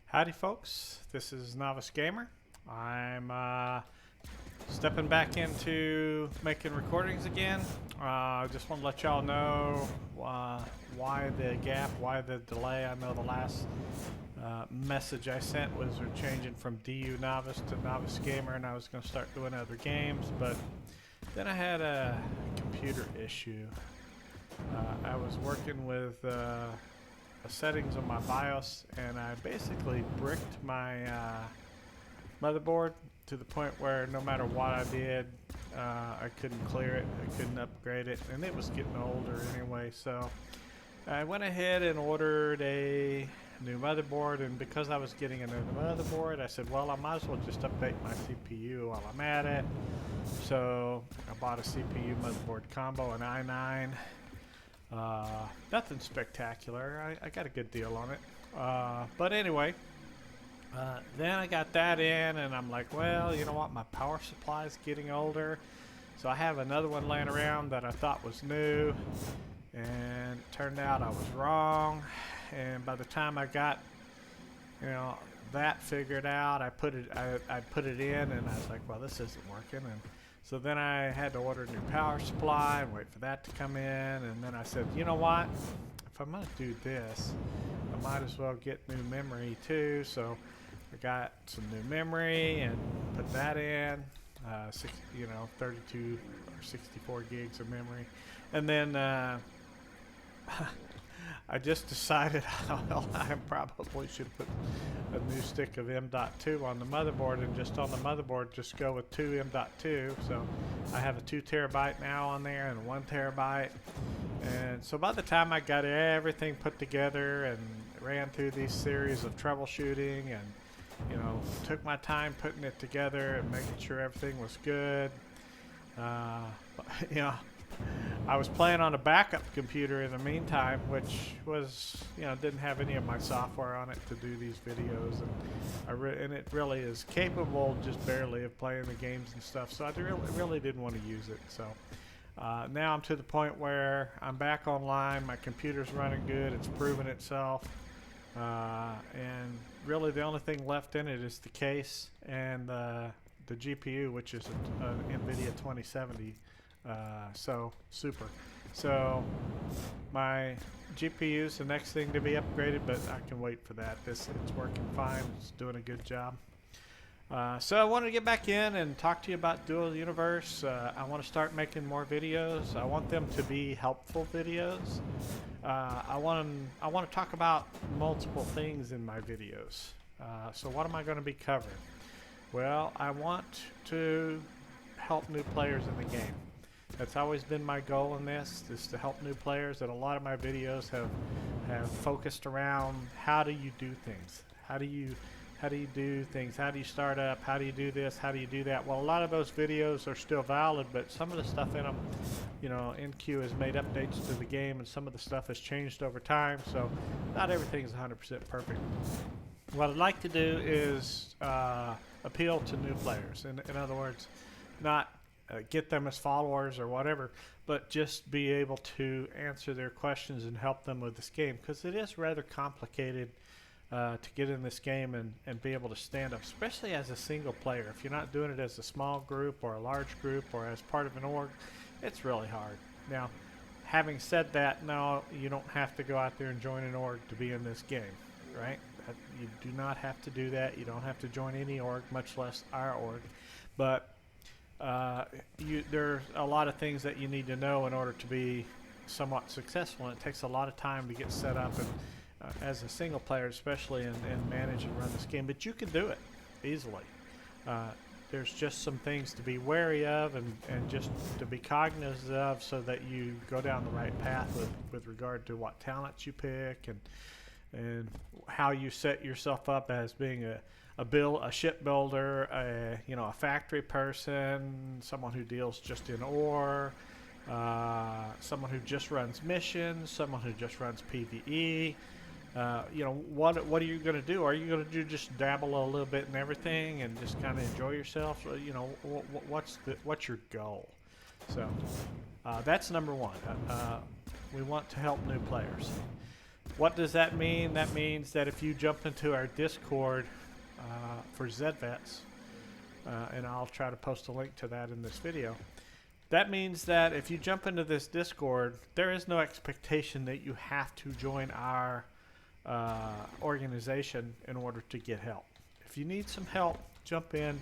Howdy folks, this is Novice Gamer. I'm stepping back into making recordings again. I just want to let y'all know why the gap, why the delay. I know the last message I sent was we're changing from DU Novice to Novice Gamer, and I was going to start doing other games, but then I had a computer issue. I was working with settings on my BIOS, and I basically bricked my motherboard to the point where no matter what I did, I couldn't clear it, I couldn't upgrade it, and it was getting older anyway. So I went ahead and ordered a new motherboard, and because I was getting a new motherboard, I said, well, I might as well just update my CPU while I'm at it. So I bought a CPU motherboard combo, an i9. Nothing spectacular. I got a good deal on it. But anyway, then I got that in, and I'm like, well, you know what? My power supply is getting older. So I have another one laying around that I thought was new, and it turned out I was wrong. And by the time I got, that figured out, I put it in, and I was like, well, this isn't working. And so then I had to order a new power supply and wait for that to come in, and then I said, you know what, if I'm going to do this, I might as well get new memory too. So I got some new memory and put that in, 32 or 64 gigs of memory. And then I just decided I probably should put a new stick of M.2 on the motherboard, and just on the motherboard just go with two M.2. So I have a 2 terabyte now on there and 1 terabyte. And so by the time I got everything put together and ran through these series of troubleshooting and took my time putting it together and making sure everything was good, I was playing on a backup computer in the meantime, which was, didn't have any of my software on it to do these videos, and it really is capable just barely of playing the games and stuff. So I really didn't want to use it. So now I'm to the point where I'm back online. My computer's running good. It's proven itself, and really the only thing left in it is the case and the GPU, which is an NVIDIA 2070. So super. So my GPU is the next thing to be upgraded, but I can wait for that. It's working fine. It's doing a good job. So I wanted to get back in and talk to you about Dual Universe. I want to start making more videos. I want them to be helpful videos. I want to talk about multiple things in my videos. So what am I going to be covering? Well, I want to help new players in the game. That's always been my goal in this, is to help new players, and a lot of my videos have focused around how do you do things? How do you do things? How do you start up? How do you do this? How do you do that? Well, a lot of those videos are still valid, but some of the stuff in them, NQ has made updates to the game, and some of the stuff has changed over time, so not everything is 100% perfect. What I'd like to do is appeal to new players. In other words, not get them as followers or whatever, but just be able to answer their questions and help them with this game, because it is rather complicated to get in this game and be able to stand up, especially as a single player. If you're not doing it as a small group or a large group or as part of an org, it's really hard. Now, having said that, no, you don't have to go out there and join an org to be in this game, right? You do not have to do that. You don't have to join any org, much less our org. But there's a lot of things that you need to know in order to be somewhat successful, and it takes a lot of time to get set up, and as a single player especially, and manage and run this game. But you can do it easily. There's just some things to be wary of and just to be cognizant of, so that you go down the right path with regard to what talents you pick and how you set yourself up as being a shipbuilder, a factory person, someone who deals just in ore, someone who just runs missions, someone who just runs PvE. What are you going to do? Are you going to just dabble a little bit in everything and just kind of enjoy yourself? What's your goal? So that's number one. We want to help new players. What does that mean? That means that if you jump into our Discord for ZVets, and I'll try to post a link to that in this video. That means that if you jump into this Discord, there is no expectation that you have to join our organization in order to get help. If you need some help, jump in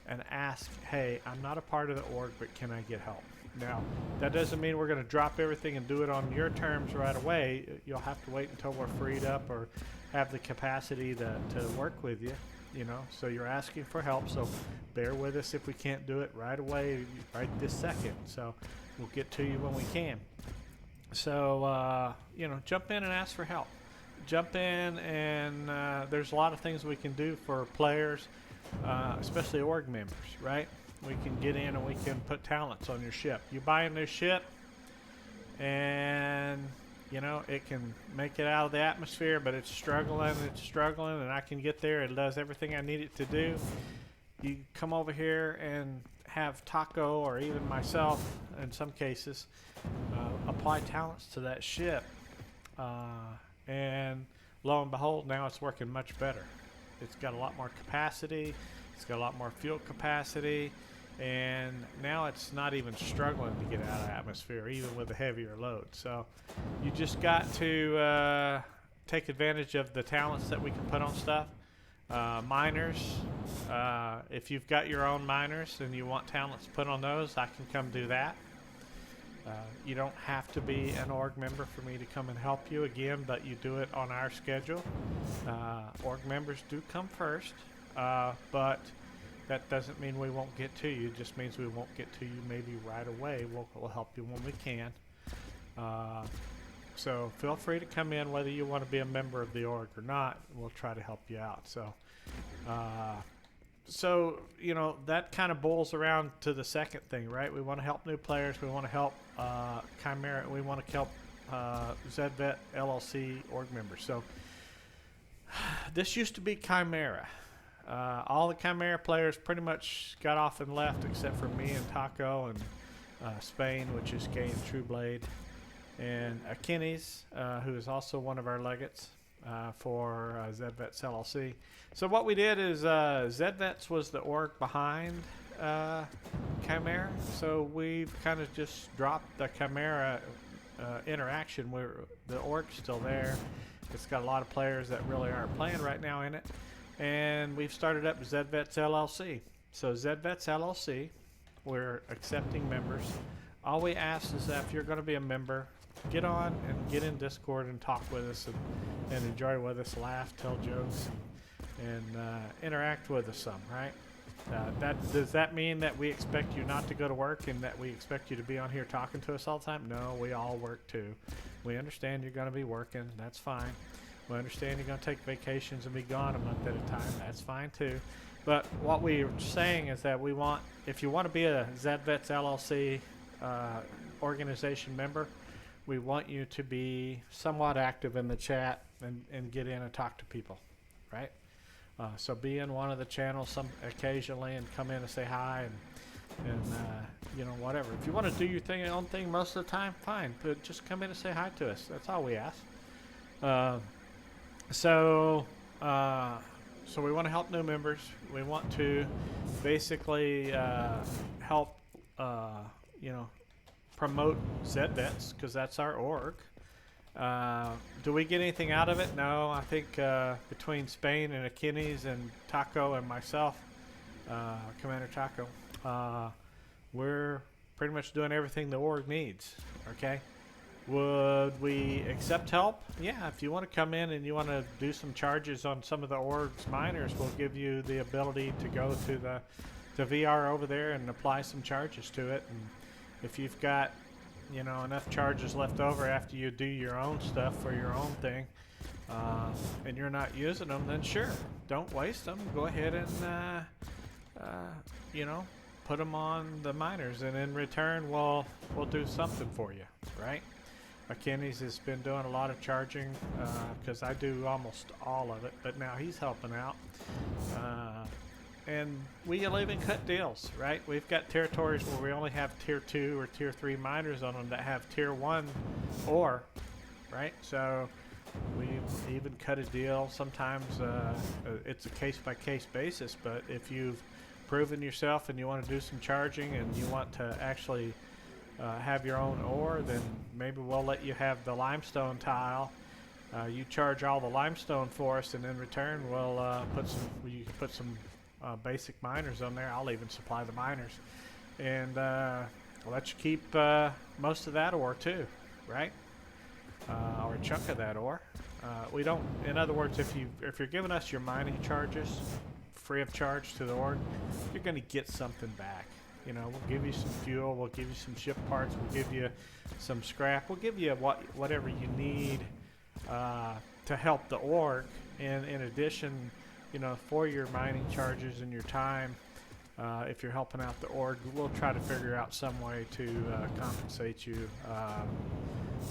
and ask, hey, I'm not a part of the org, but can I get help? Now, that doesn't mean we're going to drop everything and do it on your terms right away. You'll have to wait until we're freed up or have the capacity to work with you, you know. So you're asking for help, so bear with us if we can't do it right away, right this second. So we'll get to you when we can. So, you know, jump in and ask for help. Jump in, and there's a lot of things we can do for players, especially org members, right? We can get in and we can put talents on your ship. You buy a new ship, and you know it can make it out of the atmosphere, but it's struggling, and I can get there. It does everything I need it to do. You come over here and have Taco, or even myself in some cases, apply talents to that ship, and lo and behold, now it's working much better. It's got a lot more capacity, it's got a lot more fuel capacity, and now it's not even struggling to get out of the atmosphere, even with a heavier load. So you just got to take advantage of the talents that we can put on stuff. Miners, if you've got your own miners and you want talents put on those, I can come do that. You don't have to be an org member for me to come and help you again, but you do it on our schedule. Org members do come first, but that doesn't mean we won't get to you. It just means we won't get to you maybe right away. We'll help you when we can. So feel free to come in whether you want to be a member of the org or not. We'll try to help you out. So, you know, that kind of boils around to the second thing, right? We want to help new players. We want to help Chimera. We want to help ZVet LLC org members. So this used to be Chimera. All the Chimera players pretty much got off and left except for me and Taco and Spain, which is K and Trueblade, and Achilles, who is also one of our legates for ZVets LLC. So what we did is ZVets was the org behind Chimera, so we've kind of just dropped the Chimera interaction where the org's still there. It's got a lot of players that really aren't playing right now in it, and we've started up ZVets LLC. So ZVets LLC, we're accepting members. All we ask is that if you're going to be a member, get on and get in Discord and talk with us and enjoy with us, laugh, tell jokes, and interact with us some, right? Does that mean that we expect you not to go to work and that we expect you to be on here talking to us all the time? No, we all work too. We understand you're going to be working. That's fine. We understand you're going to take vacations and be gone a month at a time. That's fine too. But what we're saying is that we want, if you want to be a ZVets LLC organization member, we want you to be somewhat active in the chat and get in and talk to people, right? So be in one of the channels occasionally and come in and say hi and you know, whatever. If you want to do your own thing most of the time, fine. But just come in and say hi to us. That's all we ask. So we want to help new members. We want to basically help, you know, promote ZVets, because that's our org. Do we get anything out of it? No. I think between Spain and Achilles and Taco and myself, Commander Taco, we're pretty much doing everything the org needs. Okay. Would we accept help? Yeah, if you want to come in and you want to do some charges on some of the org's miners, we'll give you the ability to go to the VR over there and apply some charges to it. And if you've got, you know, enough charges left over after you do your own stuff for your own thing, and you're not using them, then sure, don't waste them. Go ahead and, you know, put them on the miners, and in return, we'll do something for you, right? Achilles has been doing a lot of charging because I do almost all of it, but now he's helping out. And we even cut deals, right? We've got territories where we only have tier 2 or tier 3 miners on them that have tier 1 ore, right? So We even cut a deal. Sometimes it's a case-by-case basis, but if you've proven yourself and you want to do some charging and you want to actually have your own ore, then maybe we'll let you have the limestone tile. You charge all the limestone for us, and in return we'll you can put some basic miners on there. I'll even supply the miners, and I'll let you keep most of that ore too, right? Or a chunk of that ore. We don't. In other words, if you're giving us your mining charges free of charge to the org, you're going to get something back. You know, we'll give you some fuel, we'll give you some ship parts, we'll give you some scrap, we'll give you whatever you need to help the org. And in addition, you know, for your mining charges and your time, if you're helping out the org, we'll try to figure out some way to compensate you.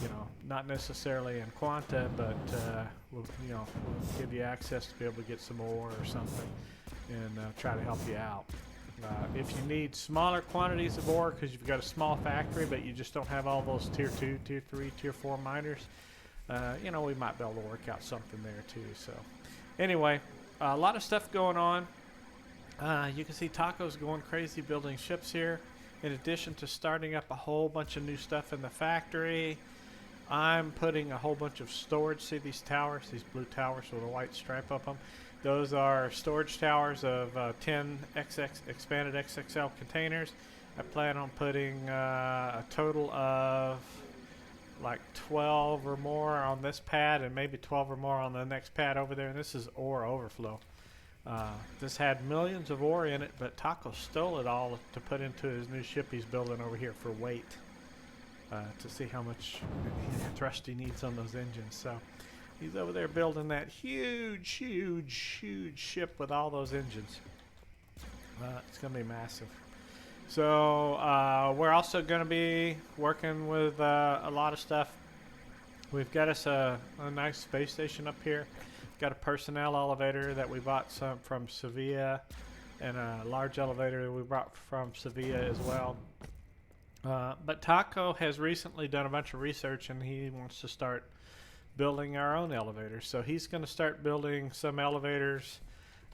You know, not necessarily in quanta, but we'll give you access to be able to get some ore or something, and try to help you out. If you need smaller quantities of ore because you've got a small factory, but you just don't have all those tier 2, tier 3, tier 4 miners, you know, we might be able to work out something there too. So anyway, a lot of stuff going on. You can see Taco's going crazy building ships here. In addition to starting up a whole bunch of new stuff in the factory, I'm putting a whole bunch of storage. See these towers, these blue towers with a white stripe up them? Those are storage towers of 10 expanded XXL containers. I plan on putting a total of like 12 or more on this pad, and maybe 12 or more on the next pad over there. And this is ore overflow. This had millions of ore in it, but Taco stole it all to put into his new ship he's building over here for weight, to see how much thrust he needs on those engines. So he's over there building that huge ship with all those engines. It's going to be massive. So we're also going to be working with a lot of stuff. We've got us a nice space station up here. Got a personnel elevator that we bought some from Sevilla, and a large elevator that we brought from Sevilla as well. But Taco has recently done a bunch of research, and he wants to start building our own elevators. So he's going to start building some elevators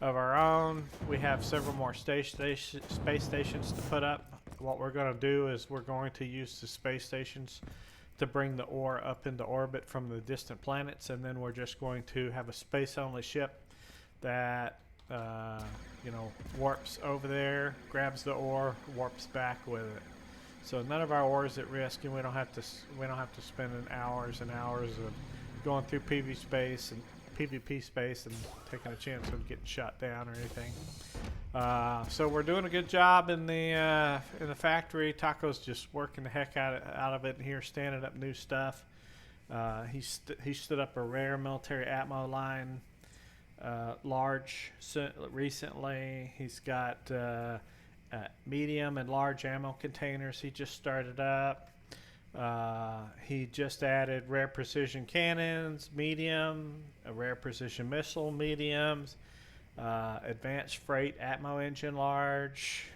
of our own. We have several more space stations to put up. What we're going to do is we're going to use the space stations to bring the ore up into orbit from the distant planets, and then we're just going to have a space-only ship that warps over there, grabs the ore, warps back with it. So none of our ore is at risk, and we don't have to spend hours and hours of going through PvP space and taking a chance of getting shot down or anything. So we're doing a good job in the factory. Taco's just working the heck out of it in here, standing up new stuff. He stood up a rare military Atmo line, large recently. He's got medium and large ammo containers he just started up. He just added rare precision cannons, medium, a rare precision missile, mediums, advanced freight Atmo engine, large,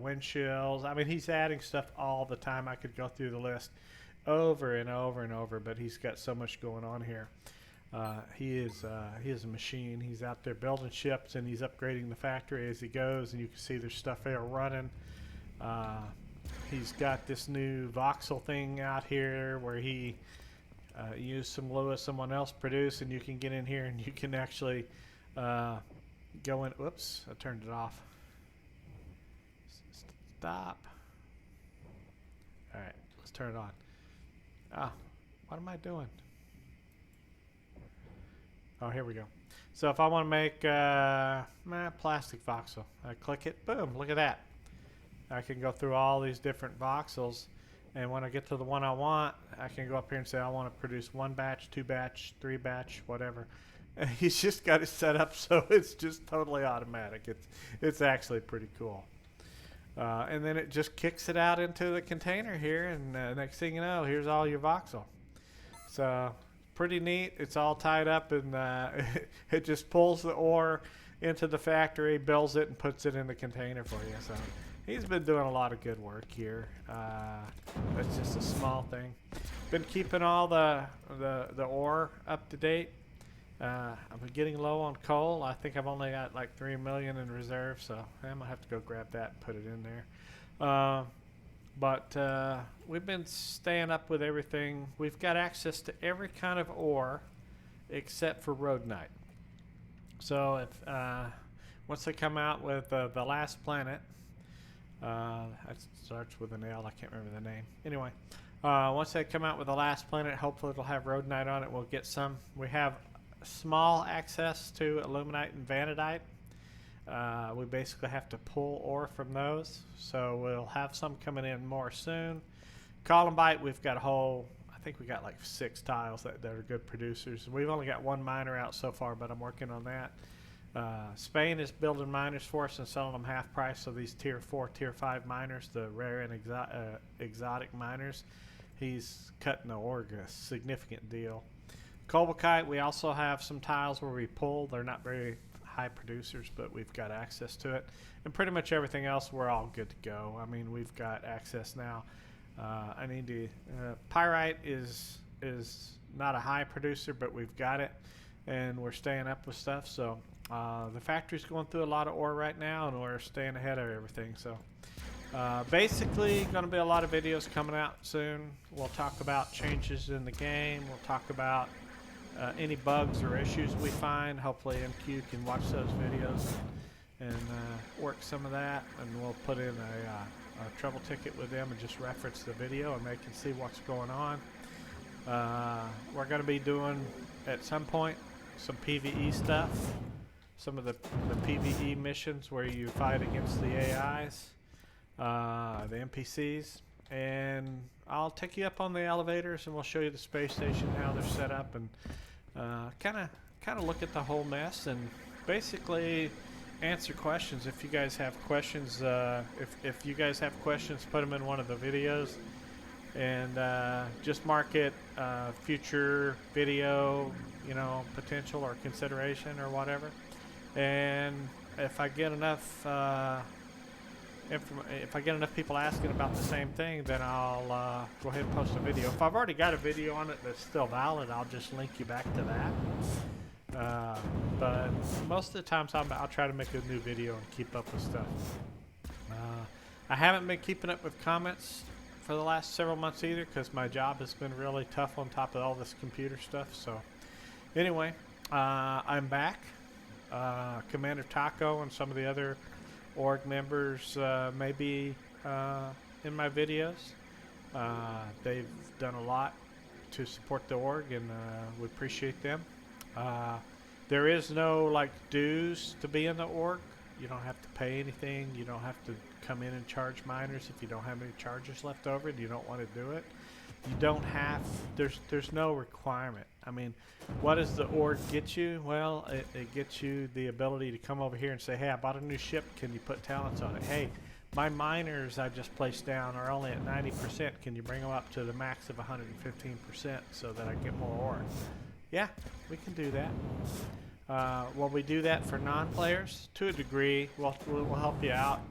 windshields. I mean, he's adding stuff all the time. I could go through the list over and over and over, but he's got so much going on here. He is a machine. He's out there building ships, and he's upgrading the factory as he goes, and you can see there's stuff there running. He's got this new voxel thing out here where he used some Lewis someone else produced, and you can get in here and you can actually go in. Whoops, I turned it off. Stop. All right, let's turn it on. What am I doing? Oh, here we go. So if I want to make plastic voxel, I click it, boom, look at that. I can go through all these different voxels, and when I get to the one I want, I can go up here and say I want to produce 1 batch, 2 batch, 3 batch, whatever. And he's just got it set up so it's just totally automatic. It's actually pretty cool. And then it just kicks it out into the container here, and next thing you know, here's all your voxel. So pretty neat. It's all tied up, and it just pulls the ore into the factory, builds it, and puts it in the container for you. So he's been doing a lot of good work here. That's just a small thing. been keeping all the ore up to date. I'm getting low on coal. I think I've only got like 3 million in reserve, so I'm gonna have to go grab that and put it in there. But we've been staying up with everything. We've got access to every kind of ore except for rhodonite. So if once they come out with the last planet, that starts with an L. I can't remember the name. Anyway, once they come out with the last planet, hopefully it'll have rhodonite on it. We'll get some. We have small access to illuminite and vanadite. We basically have to pull ore from those, so we'll have some coming in more soon. Columbite, we've got a whole, I think we got like 6 tiles that are good producers. We've only got 1 miner out so far, but I'm working on that. Spain is building miners for us and selling them half price, so these tier 4, tier 5 miners, the rare and exotic miners, he's cutting the ore a significant deal. Cobaltite, we also have some tiles where we pull. They're not very high producers, but we've got access to it. And pretty much everything else, we're all good to go. I mean, we've got access now. I need to, pyrite is not a high producer, but we've got it, and we're staying up with stuff. So the factory's going through a lot of ore right now, and we're staying ahead of everything. So basically going to be a lot of videos coming out soon. We'll talk about changes in the game. We'll talk about any bugs or issues we find. Hopefully MQ can watch those videos and work some of that, and we'll put in a trouble ticket with them and just reference the video, and they can see what's going on. We're going to be doing at some point some PvE stuff, some of the PvE missions where you fight against the AIs, the NPCs, and I'll take you up on the elevators and we'll show you the space station, how they're set up, and kind of look at the whole mess and basically answer questions. If you guys have questions, if you guys have questions, put them in one of the videos, and just mark it future video, you know, potential or consideration or whatever. And if I get enough if I get enough people asking about the same thing, then I'll go ahead and post a video. If I've already got a video on it that's still valid, I'll just link you back to that. But most of the times I'll try to make a new video and keep up with stuff. I haven't been keeping up with comments for the last several months either, because my job has been really tough on top of all this computer stuff. So anyway, I'm back. Commander Taco and some of the other org members may be in my videos. They've done a lot to support the org, and we appreciate them. There is no like dues to be in the org. You don't have to pay anything. You don't have to come in and charge miners if you don't have any charges left over and you don't want to do it. You don't have, there's no requirement. I mean, what does the org get you? Well, it gets you the ability to come over here and say, hey, I bought a new ship, can you put talents on it? Hey, my miners I just placed down are only at 90%, can you bring them up to the max of 115% so that I get more ore? Yeah, we can do that. Will we do that for non-players? To a degree, we'll help you out.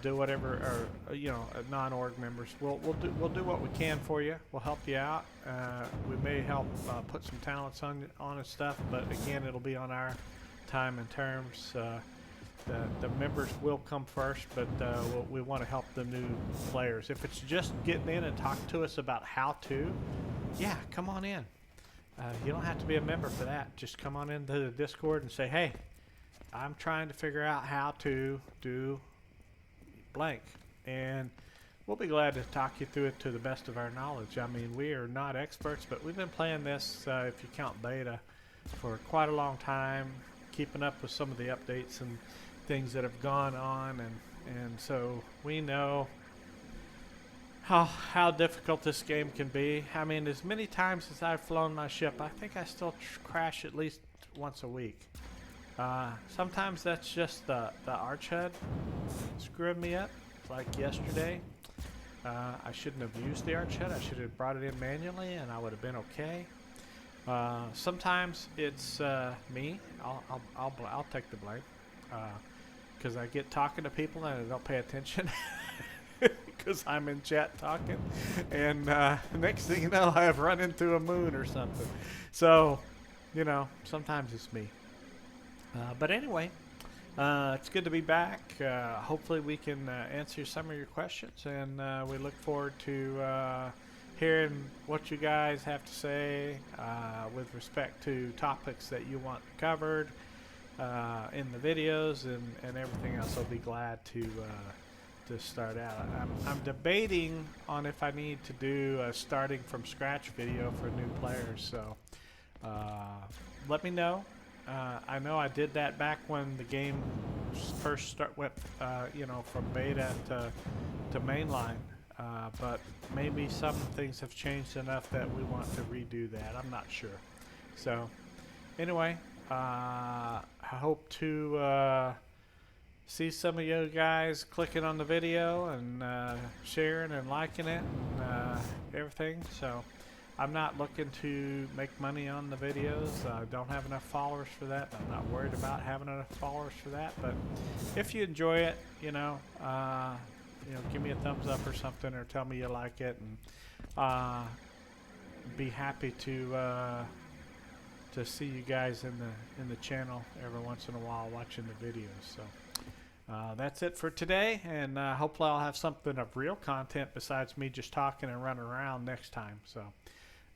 Do whatever, or you know, non-org members. We'll do what we can for you. We'll help you out. We may help put some talents on and stuff, but again, it'll be on our time and terms. The members will come first, but we want to help the new players. If it's just getting in and talk to us about how to, yeah, come on in. You don't have to be a member for that. Just come on into the Discord and say, hey, I'm trying to figure out how to do blank, and we'll be glad to talk you through it to the best of our knowledge. I mean, we are not experts, but we've been playing this, if you count beta, for quite a long time, keeping up with some of the updates and things that have gone on, and so we know how difficult this game can be. I mean, as many times as I've flown my ship, I think I still crash at least once a week. Sometimes that's just the arch HUD screwing me up, like yesterday. I shouldn't have used the arch HUD. I should have brought it in manually and I would have been okay. Sometimes it's me. I'll take the blame, because I get talking to people and I don't pay attention. because I'm in chat talking, and next thing you know, I've run into a moon or something. So, sometimes it's me. But anyway, it's good to be back. Hopefully, we can answer some of your questions, and we look forward to hearing what you guys have to say with respect to topics that you want covered in the videos and everything else. I'll be glad to start out. I'm debating on if I need to do a starting from scratch video for new players. So let me know. I know I did that back when the game first went, from beta to mainline. But maybe some things have changed enough that we want to redo that. I'm not sure. So anyway, I hope to see some of you guys clicking on the video and sharing and liking it and everything. So I'm not looking to make money on the videos. I don't have enough followers for that. I'm not worried about having enough followers for that. But if you enjoy it, give me a thumbs up or something, or tell me you like it, and be happy to see you guys in the channel every once in a while watching the videos. So that's it for today, and hopefully I'll have something of real content besides me just talking and running around next time. So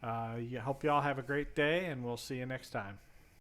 hope you all have a great day, and we'll see you next time.